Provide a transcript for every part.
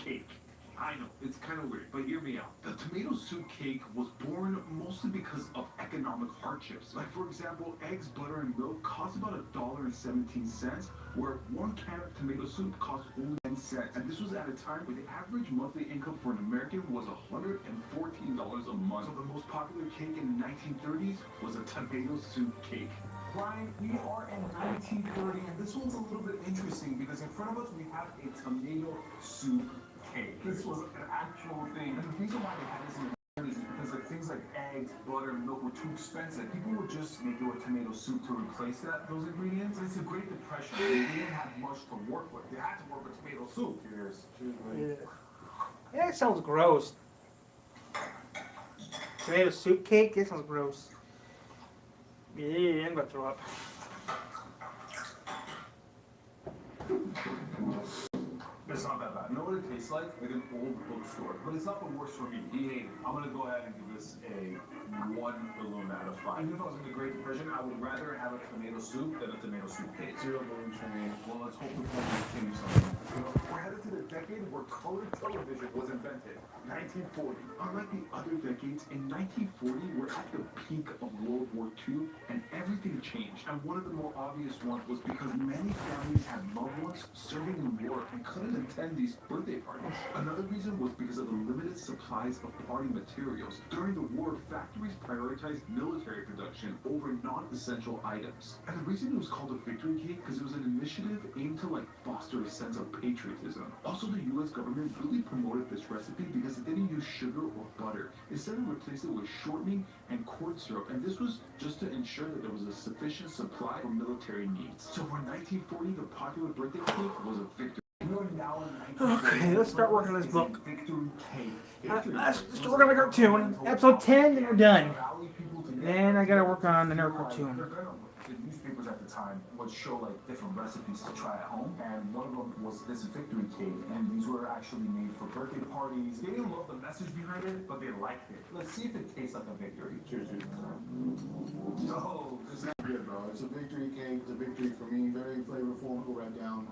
cake. I know, it's kind of weird, but hear me out. The tomato soup cake was born mostly because of economic hardships. Like, for example, eggs, butter, and milk cost about $1.17, where 1 can of tomato soup cost only 10 cents. And this was at a time where the average monthly income for an American was $114 a month. So the most popular cake in the 1930s was a tomato soup cake. Brian, we are in 1930, and this one's a little bit interesting because in front of us we have a tomato soup cake. This was an actual thing. And the reason why they had this in the 30s is because like things like eggs, butter, and milk were too expensive. People would just make it with tomato soup to replace those ingredients. And it's a Great Depression. They didn't have much to work with. They had to work with tomato soup. Cheers. Cheers, Yeah, it sounds gross. Tomato soup cake? That sounds gross. Yeah, I'm gonna throw up. It's not that bad. You know what it tastes like? Like an old bookstore. But it's not the worst for me. I'm gonna go ahead and give this a 1 balloon out of 5. Even if I was in the Great Depression, I would rather have a tomato soup than a tomato soup cake. 0 balloons for me. Well, let's hope the phone will change something. We're headed to the decade where color television was invented. 1940. Unlike the other decades, in 1940, we're at the peak of World War II, and everything changed. And one of the more obvious ones was because many families had loved ones serving in war and couldn't attend these birthday parties. Another reason was because of the limited supplies of party materials. During the war, factories prioritized military production over non-essential items. And the reason it was called a victory cake because it was an initiative aimed to foster a sense of patriotism. Also, the US government really promoted this recipe because it didn't use sugar or butter. Instead, it replaced it with shortening and corn syrup, and this was just to ensure that there was a sufficient supply for military needs. So for 1940, the popular birthday cake was a victory. Okay, let's start working on this book. Let's start working on the cartoon. Episode 10, then we're done. Then I gotta work on another cartoon. The newspapers at the time would show different recipes to try at home, and one of them was this victory cake, and these were actually made for birthday parties. They didn't love the message behind it, but they liked it. Let's see if it tastes like a victory. Cheers, dude. Yo, this is good, bro. It's a victory cake. It's a victory for me. Very flavorful. Go right down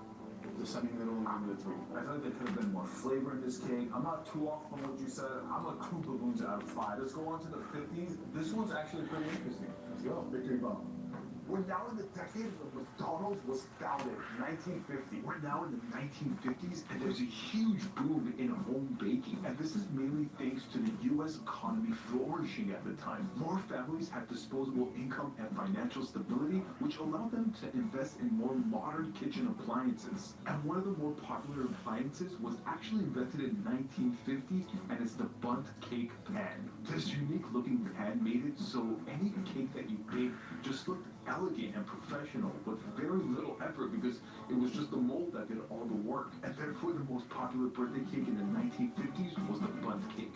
the sunny middle and give it a 3. I feel like there could have been more flavor in this cake. I'm not too off from what you said. I'm a 2 balloons out of 5. Let's go on to the 50s. This one's actually pretty interesting. Let's go. Victory bump. We're now in the decade when McDonald's was founded, 1950. We're now in the 1950s, and there's a huge boom in home baking. And this is mainly thanks to the U.S. economy flourishing at the time. More families had disposable income and financial stability, which allowed them to invest in more modern kitchen appliances. And one of the more popular appliances was actually invented in 1950, and it's the Bundt cake pan. This unique looking pan made it so any cake that you bake just looked elegant and professional with very little effort because it was just the mold that did all the work. And therefore the most popular birthday cake in the 1950s was the Bundt cake.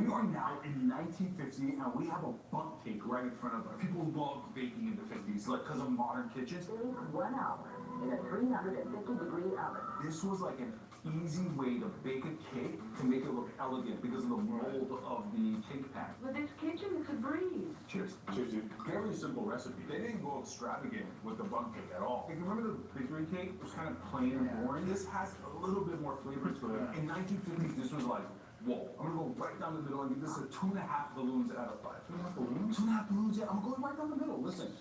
We are now in 1950 and we have a Bundt cake right in front of us. People loved baking in the 50s because of modern kitchens. Bake 1 hour in a 350-degree oven. This was like an easy way to bake a cake to make it look elegant because of the mold of the cake pan. With this kitchen, it's a breeze. Cheers. Cheers, dude. Very simple recipe. They didn't go extravagant with the Bundt cake at all. Like, remember the victory cake? It was kind of plain and boring. This has a little bit more flavor to it. In 1950s, this was like, whoa. I'm gonna go right down the middle and give this a 2.5 balloons out of 5. 2.5 balloons? 2.5 balloons, yeah. I'm going right down the middle. Listen.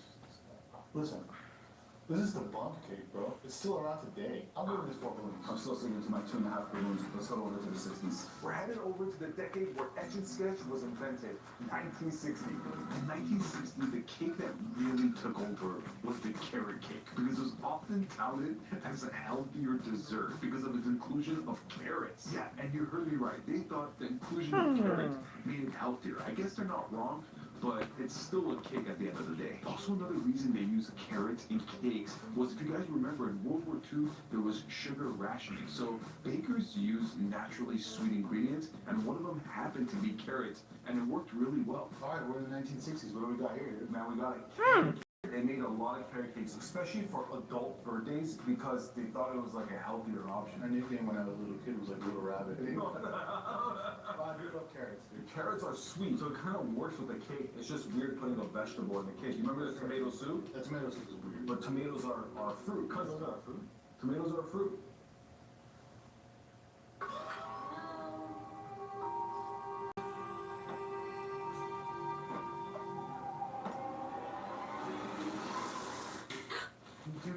This is the Bundt cake, bro. It's still around today. I'm giving this 4 balloons. I'm still sticking to my 2.5 balloons. Let's go over to the 60s. We're headed over to the decade where Etch and Sketch was invented, 1960. In 1960, the cake that really took over was the carrot cake because it was often touted as a healthier dessert because of its inclusion of carrots. Yeah, and you heard me right. They thought the inclusion of carrots made it healthier. I guess they're not wrong, but it's still a cake at the end of the day. Also, another reason they use carrots in cakes was, if you guys remember, in World War II, there was sugar rationing. So bakers used naturally sweet ingredients, and one of them happened to be carrots, and it worked really well. All right, we're in the 1960s. What do we got here? Now we got it. They made a lot of carrot cakes, especially for adult birthdays, because they thought it was like a healthier option. Our nickname when I was a little kid was like Little Rabbit. I do love carrots, dude. Carrots are sweet, so it kind of works with the cake. It's just weird putting a vegetable in the cake. You remember the tomato soup? That tomato soup is weird. But tomatoes are fruit. Tomatoes are fruit. Tomatoes are fruit.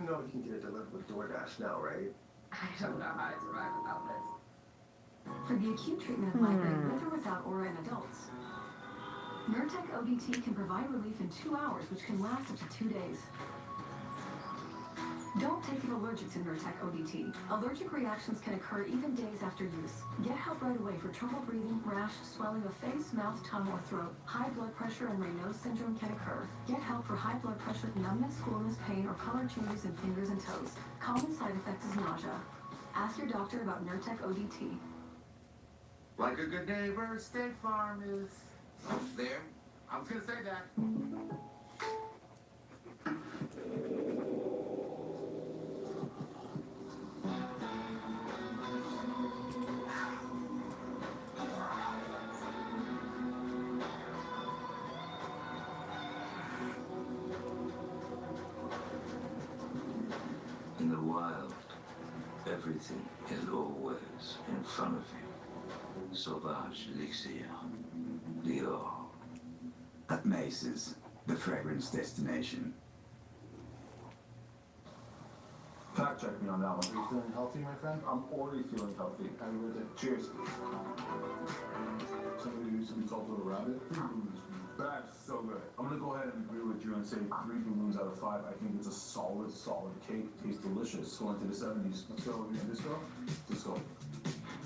know you can get it delivered with DoorDash now, right? I don't know how I survive without this. For the acute treatment of migraine with or without aura in adults, Nurtec ODT can provide relief in 2 hours, which can last up to 2 days. Don't take it allergic to Nurtec ODT. Allergic reactions can occur even days after use. Get help right away for trouble breathing, rash, swelling of face, mouth, tongue, or throat. High blood pressure and Raynaud's syndrome can occur. Get help for high blood pressure, numbness, coolness, pain, or color changes in fingers and toes. Common side effect is nausea. Ask your doctor about Nurtec ODT. Like a good neighbor, State Farm is there. I was gonna say that. In the wild, everything is always in front of you. Sauvage Elixir, Dior. At Mace's, the fragrance destination. Fact check me on that one. Are you feeling healthy, my friend? I'm already feeling healthy. Happy birthday. Cheers. Somebody who used to be called Little Rabbit. That's so good. I'm gonna go ahead and agree with you and say 3 balloons out of 5. I think it's a solid cake. Tastes delicious. Going to the 70s. Let's go. Yeah, let's go. Let's go.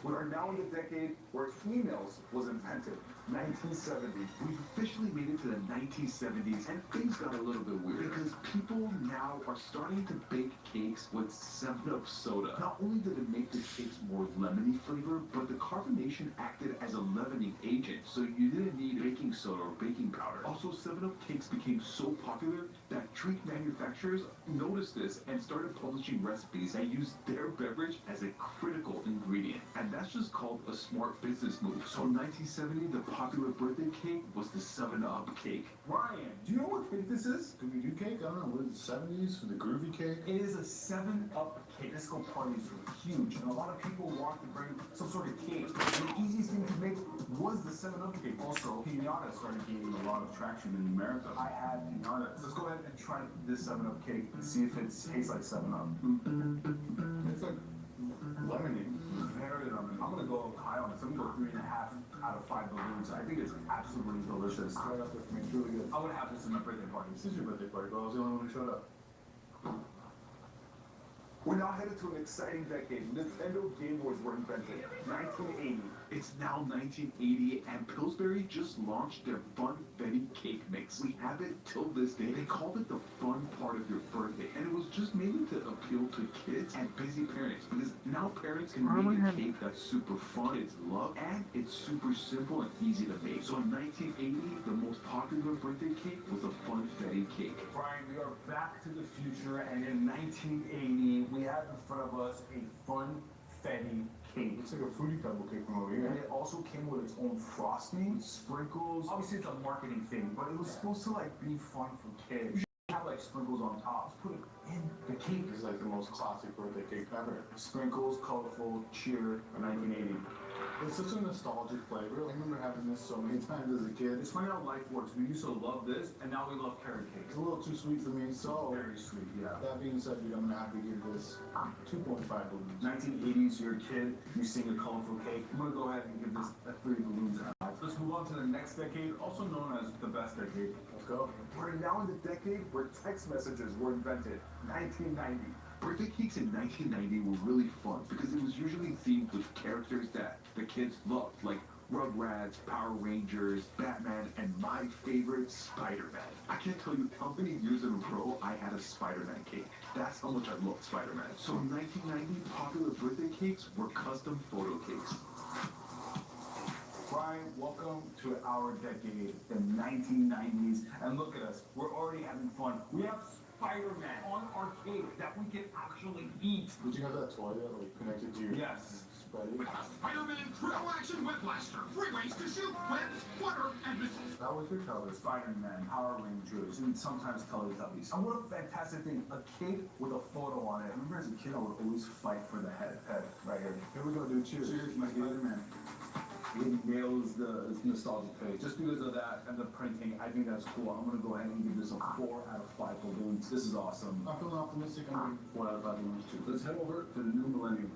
We are now in the decade where emails was invented. 1970. We've officially made it to the 1970s, and things got a little bit weird because people now are starting to bake cakes with 7-Up soda. Not only did it make the cakes more lemony flavor, but the carbonation acted as a leavening agent, so you didn't need baking soda or baking powder. Also, 7-Up cakes became so popular that drink manufacturers noticed this and started publishing recipes that used their beverage as a critical ingredient. And that's just called a smart business move. So in 1970, the popular birthday cake was the 7-Up cake. Ryan, do you know what cake this is? Scooby Doo cake? I don't know. What is it? 70s? The groovy cake? It is a 7-Up cake. Disco parties were huge, and a lot of people wanted to bring some sort of cake. And the easiest thing to make was the 7-Up cake. Also, pinata started gaining a lot of traction in America. I had pinata. Let's go ahead and try this 7-Up cake and see if it tastes like 7-Up. It's like lemony. Very lemon. I'm gonna go high on this. I'm gonna go 3.5 out of 5 balloons. I think it's absolutely delicious. Right up there for me. It's really good. I would have this in my birthday party. This is your birthday party, bro. I was the only one who showed up. We're now headed to an exciting decade. Nintendo Game Boys were invented. 1980. It's now 1980, and Pillsbury just launched their Funfetti cake mix. We have it till this day. They called it the fun part of your birthday, and it was just mainly to appeal to kids and busy parents, because now parents can make a cake that's super fun, it's loved, and it's super simple and easy to make. So in 1980, the most popular birthday cake was a Funfetti cake. Brian, we are back to the future, and in 1980, we have in front of us a Funfetti cake. It's like a fruity pebble cake from over And here. it also came with its own frosting, sprinkles. Obviously, it's a marketing thing, but it was supposed to like be fun for kids. You should have like sprinkles on top. Just put it in the cake. This is like the most classic birthday cake ever. Sprinkles, colorful, cheer, 1980. It's such a nostalgic flavor. I remember having this so many times as a kid. It's funny how life works. We used to love this, and now we love carrot cake. It's a little too sweet for me, so Very sweet, yeah. that being said, dude, I'm gonna have to give this 2.5 balloons. 1980s, you're a kid, you sing a colorful cake. I'm gonna go ahead and give this a 3 balloons out of 5. Let's move on to the next decade, also known as the best decade. Let's go. We're now in the decade where text messages were invented. 1990. Birthday cakes in 1990 were really fun because it was usually themed with characters that the kids loved, like Rugrats, Power Rangers, Batman, and my favorite, Spider-Man. I can't tell you how many years in a row I had a Spider-Man cake. That's how much I loved Spider-Man. So in 1990, popular birthday cakes were custom photo cakes. Brian, welcome to our decade, the 1990s. And look at us, we're already having fun. We have Spider-Man on our cake that we can actually eat. Did you have that toy that like connected to your Yes. spreading? Spider-Man Triple Action Web Blaster. 3 ways to shoot webs, water, and missiles. That was your color. Spider-Man, Power Rangers, and sometimes Teletubbies. And what a fantastic thing, a cake with a photo on it. I remember as a kid, I would always fight for the head right here. Here we go, dude. Cheers. Cheers, my Spider-Man. it nails the nostalgic phase. Just because of that and the printing, I think that's cool. I'm gonna go ahead and give this a 4 out of 5 balloons. This is awesome. I'm feeling optimistic. I'm giving 4 out of 5 balloons too. Let's head over to the new millennium.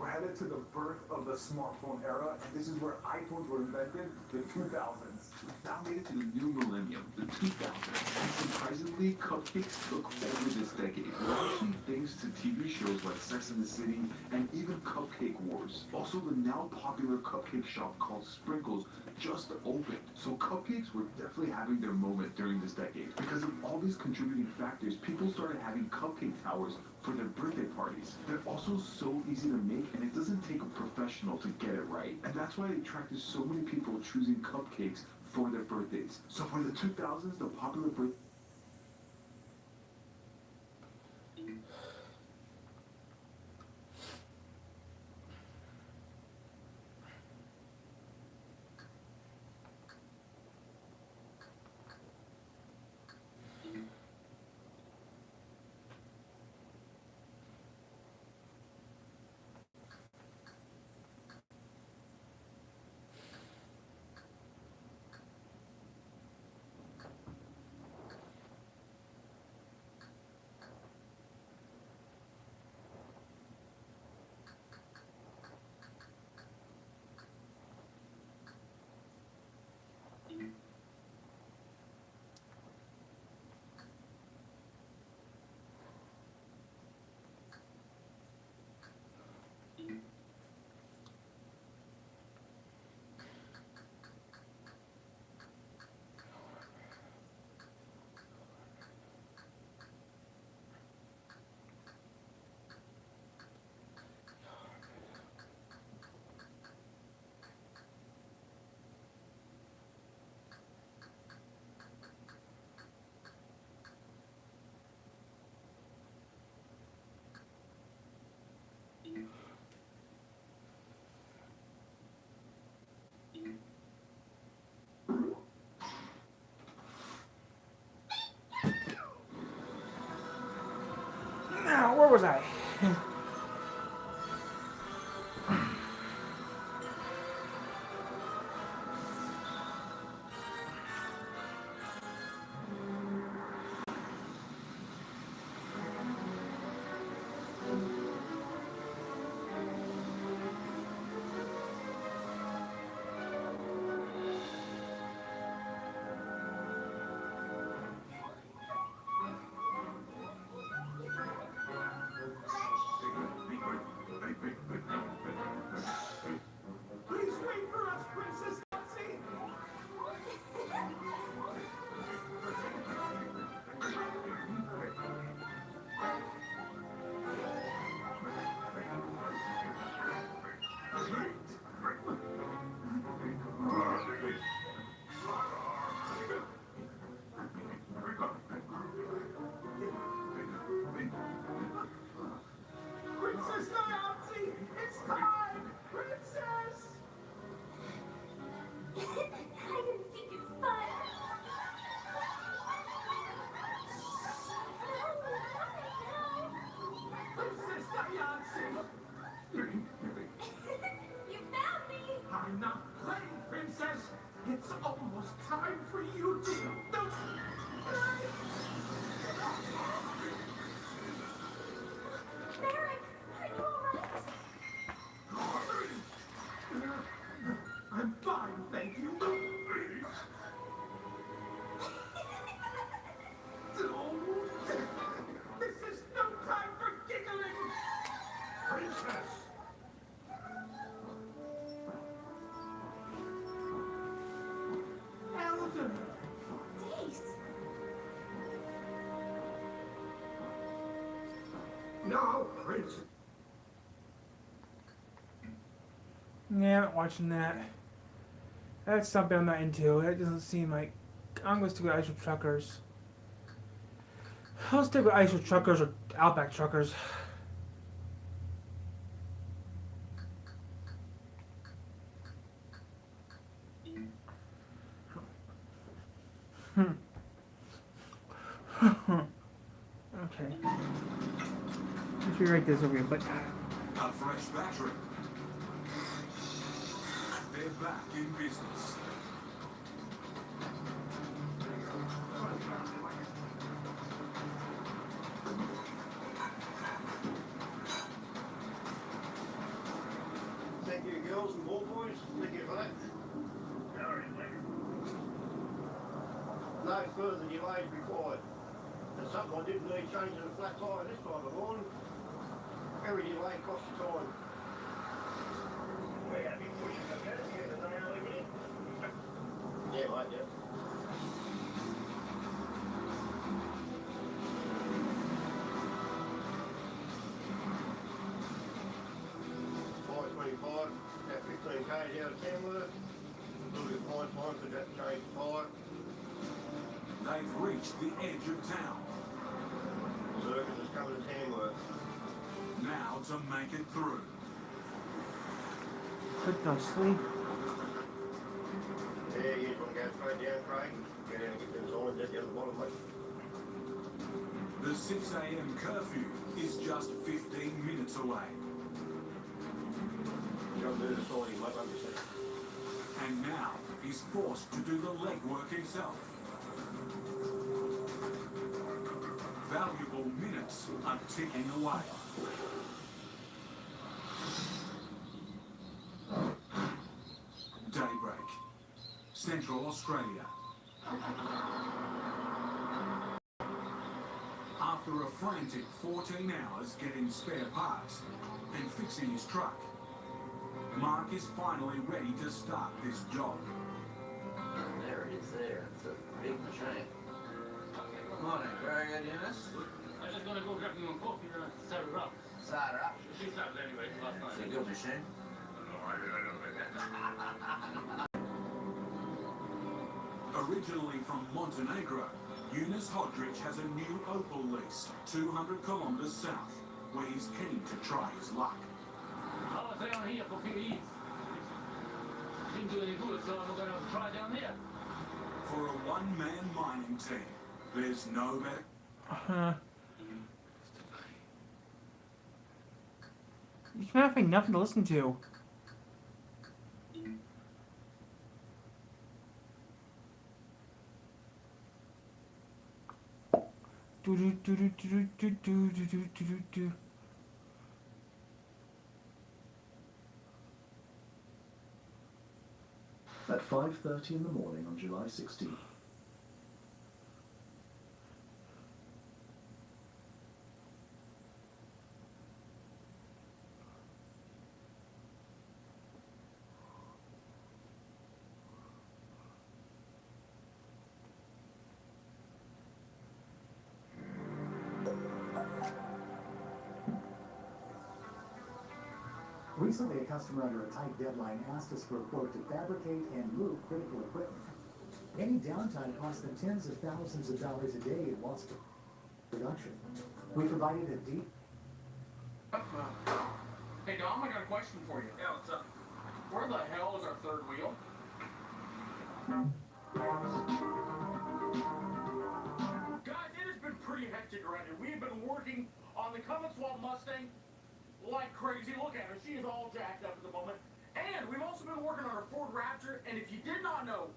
We're headed to the birth of the smartphone era, and this is where iPhones were invented, the 2000s. Now made it to the new millennium, the 2000s, and surprisingly, cupcakes took over this decade, largely thanks to TV shows like Sex and the City and even Cupcake Wars. Also, the now popular cupcake shop called Sprinkles just opened, so cupcakes were definitely having their moment during this decade. Because of all these contributing factors, people started having cupcake towers for their birthday parties. They're also so easy to make, and it doesn't take a professional to get it right. And that's why it attracted so many people choosing cupcakes for their birthdays. So for the 2000s, the popular birthday Now, where was I? Please wait for us, Princess Nancy! Princess Nancy! It's time! Princess! Hide and seek is fun. Princess Nancy! You found me. I'm not playing, Princess! It's almost time for you to... Merrick, are you alright? I'm fine, thank you. This is no time for giggling! Princess! Elden! Dace. Now, Princess! Yeah, I'm not watching that. That's something I'm not into. That doesn't seem like... I'm gonna stick with Ice with Truckers. I'll stick with Ice with Truckers or Outback Truckers. Okay. Let's rewrite this over here, but... a fresh battery. They're back. back in business. Thank you, girls and ball boys. Thank you for that. No further delays required. And something I didn't need changing the flat tyre this time of morning. Every delay costs you time. We're going to be pushing the gas here today, aren't we? Yeah, mate, yeah. About 15 k's out of Tamworth. A little bit of fine time because that changed the tyre. They've reached the edge of town. Circus is coming to Tamworth. Now to make it through. Could no sleep. Yeah, you just want to go straight down, Craig. Get in and get them signs at the other bottom, mate. The 6 a.m. curfew is just 15 minutes away. Jump there to sign him, mate, understand. And now he's forced to do the legwork himself. Valuable minutes are ticking away. Daybreak, Central Australia. After a frantic 14 hours getting spare parts and fixing his truck, Mark is finally ready to start this job. There it is there. It's a big machine. Morning, Greg, Dennis. I was just gonna go grab me one coffee and start her up. Start her up. She started anyway last night. It's a good machine. Originally from Montenegro, Eunice Hodrich has a new Opel lease 200 kilometers south, where he's keen to try his luck. I was down here for PE. Didn't do any good, so I'm gonna try down there. For a one-man mining team, there's no better. You're having nothing to listen to. Do do do do do do do do do do do. At 5:30 in the morning on July 16th. Recently, a customer under a tight deadline asked us for a quote to fabricate and move critical equipment. Any downtime costs them tens of thousands of dollars a day in lost production. We provided a deep... Hey, Dom, I got a question for you. Yeah, what's up? Where the hell is our third wheel? Guys, it has been pretty hectic around here. We have been working on the Cummins Swap Mustang like crazy. Look at her. She is all jacked up at the moment. And we've also been working on our Ford Raptor. And if you did not know,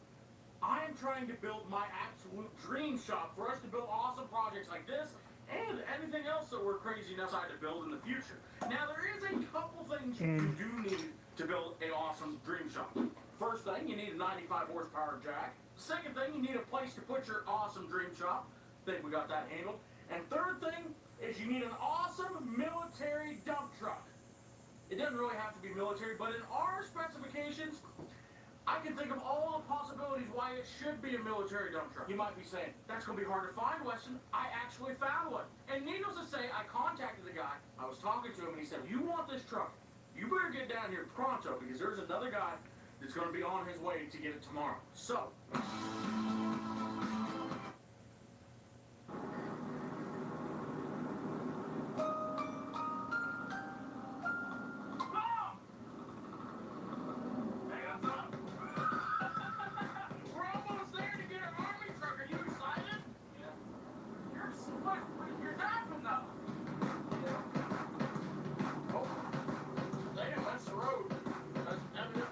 I am trying to build my absolute dream shop for us to build awesome projects like this and anything else that we're crazy enough to build in the future. Now, there is a couple things you do need to build an awesome dream shop. First thing, you need a 95 horsepower jack. Second thing, you need a place to put your awesome dream shop. Think we got that handled. And third thing is you need an awesome military dump truck. It doesn't really have to be military, but in our specifications, I can think of all the possibilities why it should be a military dump truck. You might be saying, that's going to be hard to find, Weston. I actually found one. And needless to say, I contacted the guy. I was talking to him, and he said, you want this truck, you better get down here pronto, because there's another guy that's going to be on his way to get it tomorrow. So...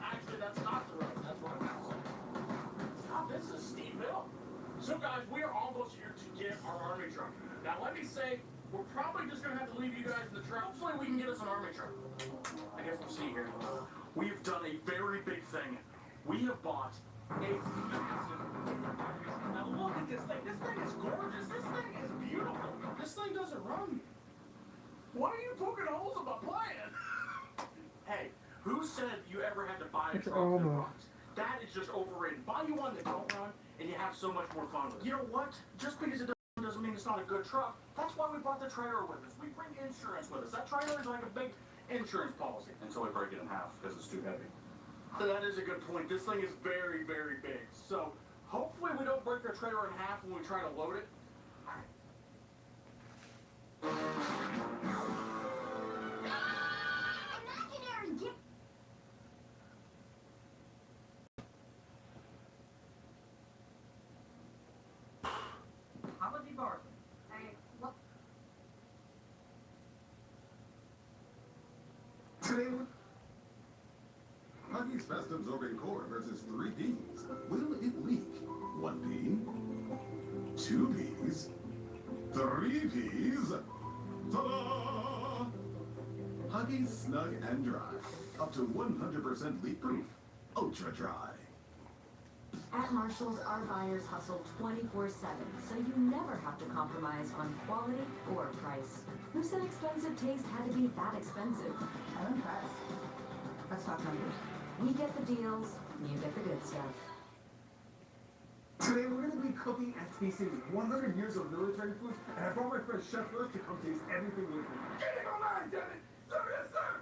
Actually, that's not the road. Now let me say, we're probably just gonna have to leave you guys in the truck. Hopefully we can get us an army truck. I guess we'll see here. We've done a very big thing. We have bought a massive. Now look at this thing. This thing is gorgeous. This thing is beautiful. This thing doesn't run. What are you poking holes in my plan? Hey, who said you ever had to buy a truck that runs? That is just overrated. Buy you one that don't run, and you have so much more fun with it. You know what? Just because it doesn't mean it's not a good truck. That's why we brought the trailer with us. We bring insurance with us. That trailer is like a big insurance policy. Until we break it in half because it's too heavy. That is a good point. This thing is very, very big. So hopefully we don't break our trailer in half when we try to load it. Imaginary gift. Apology bargain. Hey, what? Today, Huggies Fast Absorbing Core versus 3 Ps. Will it leak? 1 P, 2 Ps, 3 Ps. Ta-da! Huggies Snug and Dry. Up to 100% leak-proof. Ultra Dry. At Marshalls, our buyers hustle 24/7, so you never have to compromise on quality or price. Who said expensive taste had to be that expensive? I'm impressed. Let's talk numbers. We get the deals, you get the good stuff. Today we're going to be cooking and tasting 100 years of military food, and I brought my friend Chef Lewis to come taste everything with me. Get it online, damn it! Sir, yes, sir!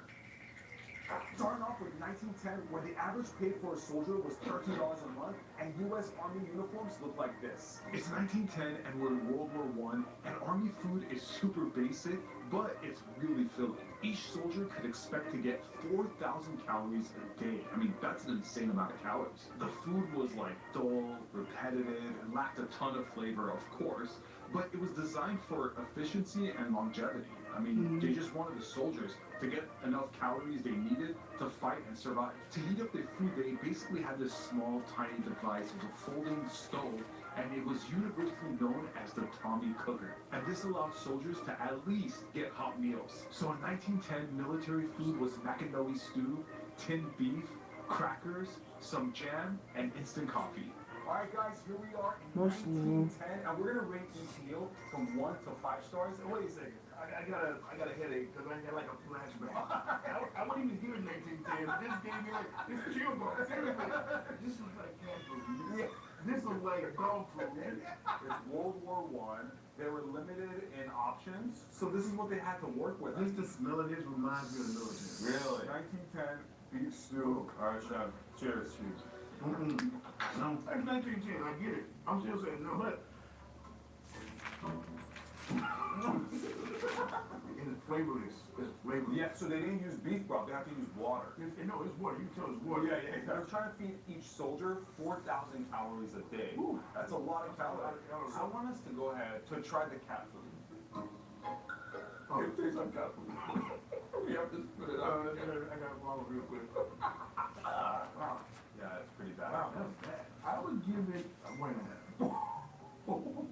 Starting off with 1910, where the average pay for a soldier was $13 a month, and U.S. Army uniforms looked like this. It's 1910, and we're in World War I, and Army food is super basic, but it's really filling. Each soldier could expect to get 4,000 calories a day. I mean, that's an insane amount of calories. The food was like dull, repetitive, and lacked a ton of flavor, of course, but it was designed for efficiency and longevity. I mean, they just wanted the soldiers to get enough calories they needed to fight and survive. To heat up their food, they basically had this small, tiny device. It was a folding stove, and it was universally known as the Tommy Cooker. And this allowed soldiers to at least get hot meals. So in 1910, military food was macaroni stew, tinned beef, crackers, some jam, and instant coffee. Alright guys, here we are in 1910, and we're gonna rate each meal from 1 to 5 stars. Wait a second, I got a headache because I got like a flashback. I wasn't even here in 1910. This gave me like, this chill bump. Seriously, this is like cat food. Yeah, this is like dog food. It's World War I. They were limited in options, so this is what they had to work with. Just the smell of this reminds me of the military. Really? 1910 beef stew. Alright, chef. Cheers. Cheers. No, that's 1910, I get it. I'm still saying no, but and it's flavorless. It's flavorless. Yeah, so they didn't use beef broth, they have to use water. No, it's water. You can tell it's water. Yeah. They're trying to feed each soldier 4,000 calories a day. Ooh, that's a lot of calories. So I want us to go ahead to try the cat food. Oh, it tastes like cat food. We have to spit it out. I got to swallow real quick. Yeah, it's pretty bad. Wow, that's bad. I would give it a 1.5.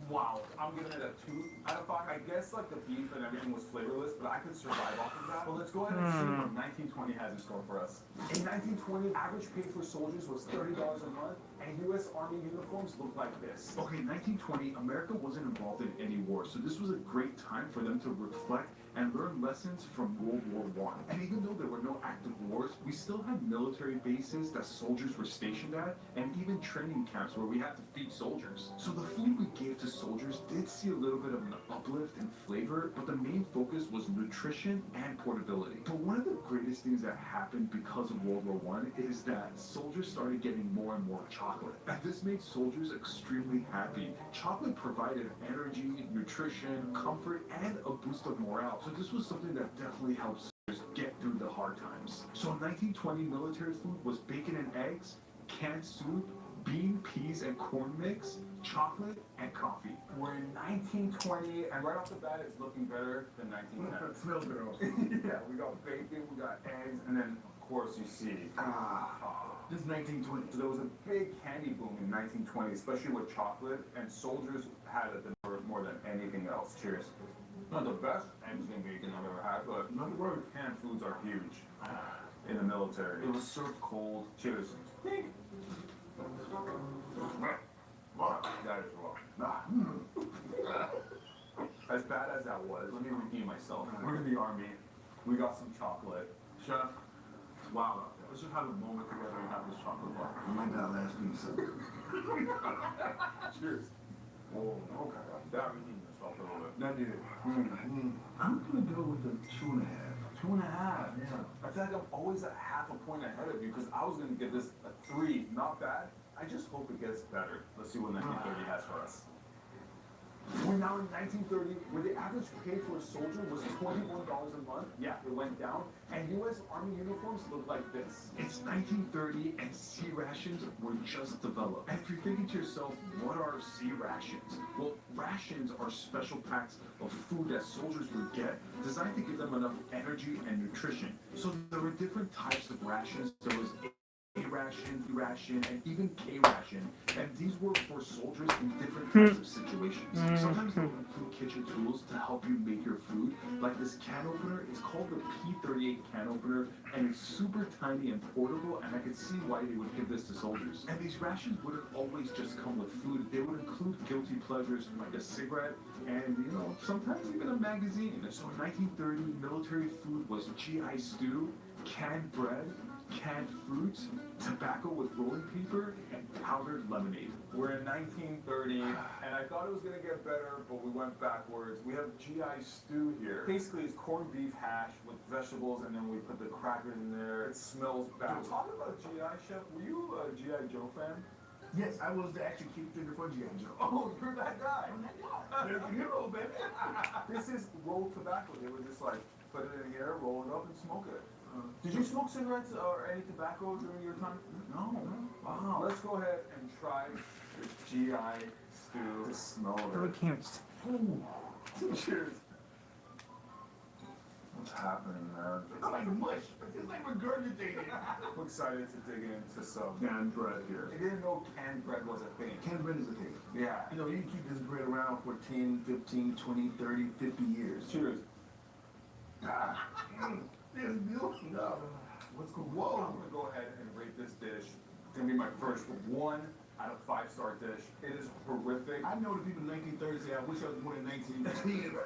Wow, I'm giving it a 2 out of 5. I guess like the beef and everything was flavorless, but I could survive off of that. Well, let's go ahead and see what 1920 has in store for us. In 1920, average pay for soldiers was $30 a month, and U.S. Army uniforms looked like this. Okay, 1920, America wasn't involved in any war, so this was a great time for them to reflect and learn lessons from World War I. And even though there were no active wars, we still had military bases that soldiers were stationed at, and even training camps where we had to feed soldiers. So the food we gave to soldiers did see a little bit of an uplift in flavor, but the main focus was nutrition and portability. But one of the greatest things that happened because of World War I is that soldiers started getting more and more chocolate. And this made soldiers extremely happy. Chocolate provided energy, nutrition, comfort, and a boost of morale. So this was something that definitely helped soldiers get through the hard times. So in 1920, military food was bacon and eggs, canned soup, bean, peas, and corn mix, chocolate, and coffee. We're in 1920, and right off the bat, it's looking better than 1910. It smells good. Yeah, we got bacon, we got eggs, and then, of course, you see... This is 1920. So there was a big candy boom in 1920, especially with chocolate, and soldiers had it. They were more than anything else. Cheers. Not the best eggs and bacon I've ever had, but another word, canned foods are huge in the military. It was served cold. Cheers. Wow, that is wrong. As bad as that was, let me redeem myself. We're in the Army. We got some chocolate. Chef, wow. Let's just have a moment together and have this chocolate bar. You might not last me, so. Cheers. Oh, okay. That redeemed myself a little bit. That did it. I'm gonna go with the 2.5. 2.5. Yeah. I feel like I'm always a half a point ahead of you because I was gonna give this a 3. Not bad. I just hope it gets better. Let's see what 1930 has for us. We're now in 1930, where the average pay for a soldier was $21 a month. Yeah, it went down. And U.S. Army uniforms look like this. It's 1930 and C rations were just developed. And if you're thinking to yourself, what are C rations? Well, rations are special packs of food that soldiers would get designed to give them enough energy and nutrition. So there were different types of rations. There was A ration, B ration, and even K ration. And these were for soldiers in different types of situations. Sometimes they would include kitchen tools to help you make your food. Like this can opener, it's called the P38 can opener, and it's super tiny and portable, and I could see why they would give this to soldiers. And these rations wouldn't always just come with food. They would include guilty pleasures like a cigarette and, you know, sometimes even a magazine. So in 1930, military food was GI stew, canned bread, canned fruits, tobacco with rolling paper, and powdered lemonade. We're in 1930, and I thought it was gonna get better, but we went backwards. We have GI stew here. Basically, it's corned beef hash with vegetables, and then we put the crackers in there. It smells bad. Talk about GI, Chef. Were you a GI Joe fan? Yes, I was the action keep figure for G.I. Joe. Oh, you're that guy. I'm that guy. There's a hero, baby. This is rolled tobacco. They would just like put it in here, roll it up, and smoke it. Did you smoke cigarettes or any tobacco during your time? No. Wow. Let's go ahead and try this GI stew. Just smell We it. can't. Cheers. What's happening, man? It's like mush. It's like regurgitating. I'm excited to dig into some canned bread here. I didn't know canned bread was a thing. Canned bread is a thing. Yeah. You know, you can keep this bread around for 10, 15, 20, 30, 50 years. Cheers. There's milk. No. What's going on? Whoa. I'm gonna go ahead and rate this dish. It's gonna be my first 1 out of 5-star dish. It is horrific. I know the people in 1930 say, I wish I was born in 1910.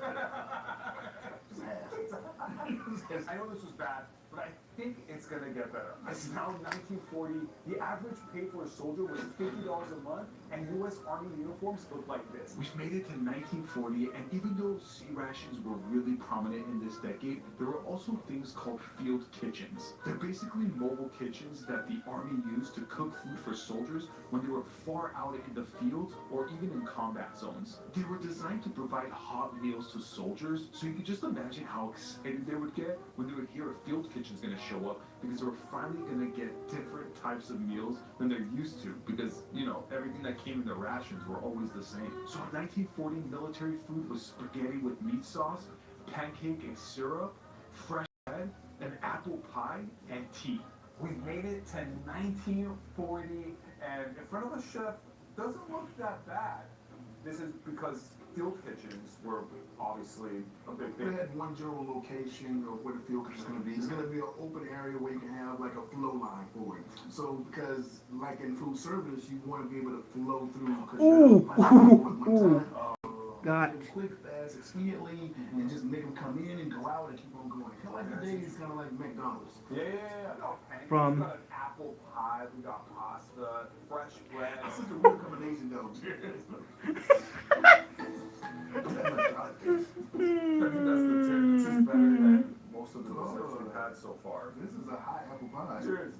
I know this was bad, but I think it's gonna get better. It's now 1940. The average pay for a soldier was $50 a month, and U.S. Army uniforms look like this. We've made it to 1940, and even though C rations were really prominent in this decade, there were also things called field kitchens. They're basically mobile kitchens that the Army used to cook food for soldiers when they were far out in the fields or even in combat zones. They were designed to provide hot meals to soldiers, so you could just imagine how excited they would get when they would hear a field kitchen's gonna show up, because they were finally gonna get different types of meals than they're used to, because, you know, everything that came in the rations were always the same. So in 1940, military food was spaghetti with meat sauce, pancake and syrup, fresh bread, an apple pie, and tea. We've made it to 1940, and in front of us, Chef, doesn't look that bad. This is because field kitchens were obviously a big They thing. had one general location of where the field kitchen is going to be. It's going to be an open area where you can have like a flow line for it. So because like in food service, you want to be able to flow through. Got it. Quick, fast, expediently, and just make them come in and go out and keep on going. Kind of like the days, kind of like McDonald's. Yeah. No, From- we got an apple pie, we got pasta, fresh bread. This is the real combination, though. I think that's the tip. This is better than most of the desserts we've had so far. This is a hot apple pie. Cheers.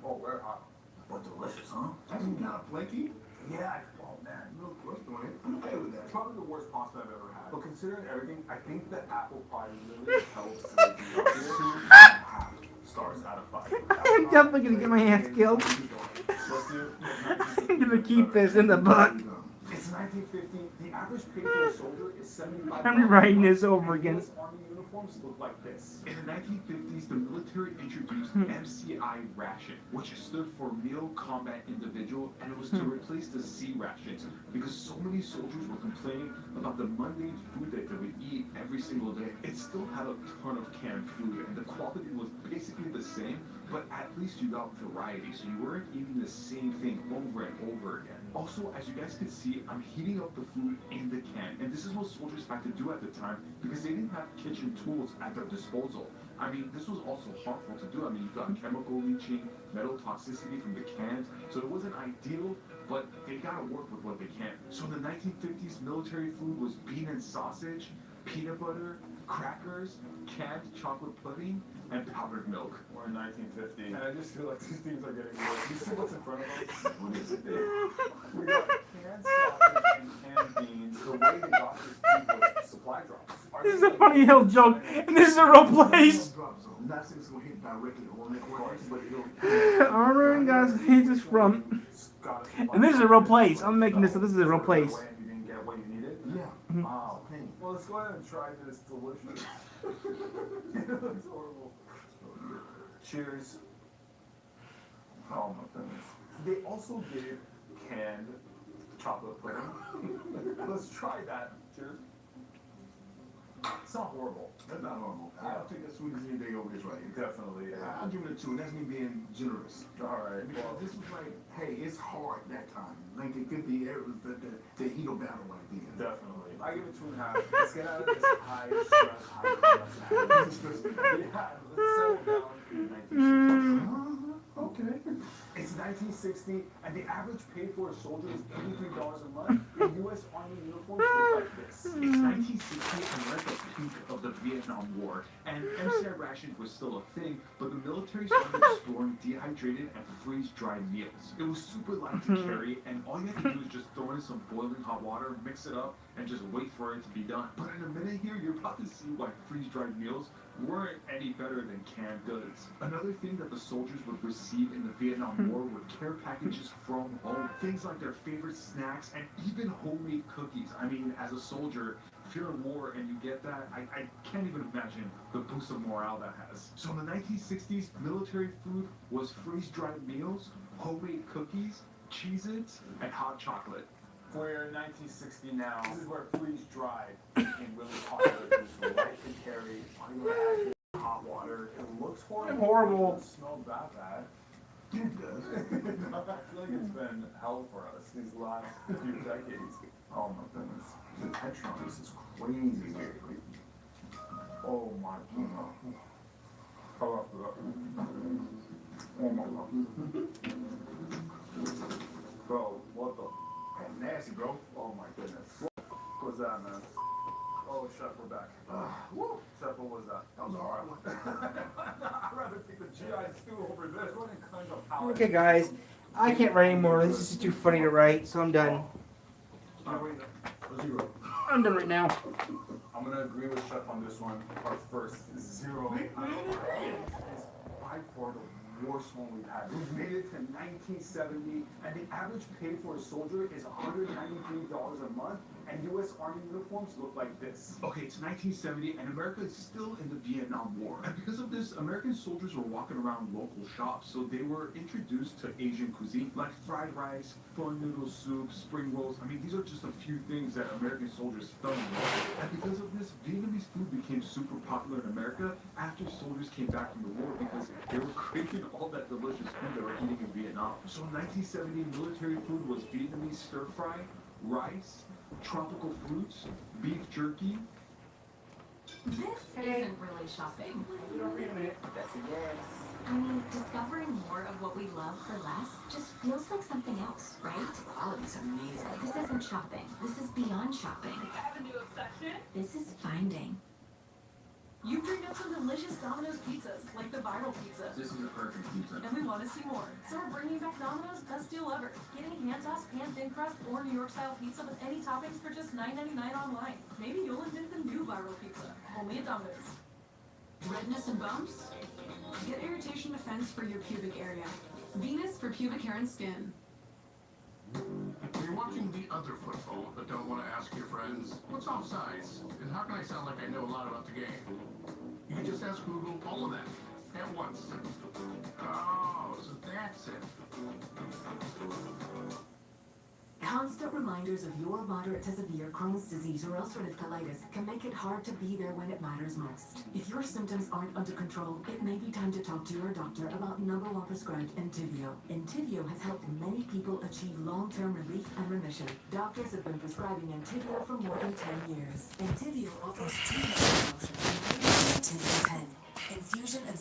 Oh, we're hot. But delicious, huh? That's kind of flaky. Yeah, oh man. No crust on it. I'm okay with that. It's probably the worst pasta I've ever had. But considering everything, I think the apple pie really helps to make me up. 2.5 stars out of 5. I'm definitely gonna get my hands killed. Let's do I'm gonna keep this in the book. It's 1950. The average pay for a soldier is $75. I'm writing this over again. U.S. Army uniforms uniforms looked like this. In the 1950s, the military introduced MCI ration, which stood for Meal Combat Individual, and it was to replace the C rations because so many soldiers were complaining about the mundane food that they would eat every single day. It still had a ton of canned food, and the quality was basically the same, but at least you got variety, so you weren't eating the same thing over and over again. Also, as you guys can see, I'm heating up the food in the can, and this is what soldiers had to do at the time because they didn't have kitchen tools at their disposal. I mean, this was also harmful to do. I mean, you got chemical leaching, metal toxicity from the cans, so it wasn't ideal, but they gotta work with what they can. So in the 1950s, military food was bean and sausage, peanut butter, crackers, canned chocolate pudding, and powdered milk. We're in 1950, and I just feel like these things are getting worse. You see what's in front of us? What is it? We got canned sausage and canned beans. The way they got this food was supply drops. This is a funny little joke, and this is a real place. I'm not saying it's gonna hit directly on that course, but it'll. Armor guys, he's just from. And this is a real place. I'm making this. So this is a real place. You didn't get what you needed? Yeah. Wow. Well, let's go ahead and try this delicious. It looks horrible. Cheers. Oh my goodness. They also did canned chocolate pudding. Let's try that. Cheers. It's not horrible. That's not normal. I don't think that's sweet as anything over this right here. Definitely. I'll give it a 2, and that's me being generous. Alright. Well, this was like, hey, it's hard that time. 1950, it was the heat of battle right then. Definitely. I give it 2.5. Let's get out of this high stress, high stress. Yeah, let's settle down in 1960. Okay. It's 1960, and the average pay for a soldier is $83 a month. In U.S. Army uniforms look like this. It's 1960 and we're at the peak of the Vietnam War, and MCI rations was still a thing, but the military started exploring dehydrated and freeze-dried meals. It was super light to carry, and all you had to do is just throw in some boiling hot water, mix it up, and just wait for it to be done. But in a minute here, you're about to see why freeze-dried meals weren't any better than canned goods. Another thing that the soldiers would receive in the Vietnam War were care packages from home. Things like their favorite snacks and even homemade cookies. I mean, as a soldier, if you're in war and you get that, I can't even imagine the boost of morale that has. So in the 1960s, military food was freeze-dried meals, homemade cookies, Cheez-Its, and hot chocolate. We're in 1960 now. This is where freeze-dried became really popular. It was light to carry. I'm going to add hot water. It looks horrible. Horrible. It doesn't smell that bad. It does. No, I feel like it's been hell for us these last few decades. Oh my goodness. The texture on this is crazy. Oh my god. Oh my god. Bro, what the? That's nasty, bro. Oh my goodness. What was that, man? Oh, Chef, we're back. Chef, what was that? That was a hard one. I'd rather take the GI stew over this. What kind of power? Okay, guys, I can't write anymore. This is too funny to write, so I'm done. I'm done right now. I'm gonna agree with Chef on this one. Our first 0 out of 5 is by far the worst one we've had. We've made it to 1970, and the average pay for a soldier is $193 a month, and U.S. Army uniforms look like this. Okay, it's 1970, and America is still in the Vietnam War. And because of this, American soldiers were walking around local shops, so they were introduced to Asian cuisine, like fried rice, fun noodle soup, spring rolls. I mean, these are just a few things that American soldiers fell in love with. And because of this, Vietnamese food became super popular in America after soldiers came back from the war because they were craving all that delicious food they were eating in Vietnam. So in 1970, military food was Vietnamese stir-fry, rice, tropical fruits, beef jerky. This isn't really shopping. I mean, discovering more of what we love for less just feels like something else, right? The quality's amazing. This isn't shopping. This is beyond shopping. I have a new obsession. This is finding. You bring up some delicious Domino's pizzas, like the viral pizza. This is a perfect pizza. And we want to see more. So we're bringing back Domino's Best Deal Ever. Get any hand-tossed, pan-thin crust, or New York-style pizza with any toppings for just $9.99 online. Maybe you'll invent the new viral pizza. Only at Domino's. Redness and bumps? Get irritation defense for your pubic area. Venus for pubic hair and skin. When you're watching the other football, but don't want to ask your friends, what's offsides? And how can I sound like I know a lot about the game? You can just ask Google all of that at once. Oh, so that's it. Constant reminders of your moderate to severe Crohn's disease or ulcerative colitis can make it hard to be there when it matters most. If your symptoms aren't under control, it may be time to talk to your doctor about #1 prescribed Entyvio. Entyvio has helped many people achieve long-term relief and remission. Doctors have been prescribing Entyvio for more than 10 years. Entyvio offers 2 options, including Entyvio Pen, infusion and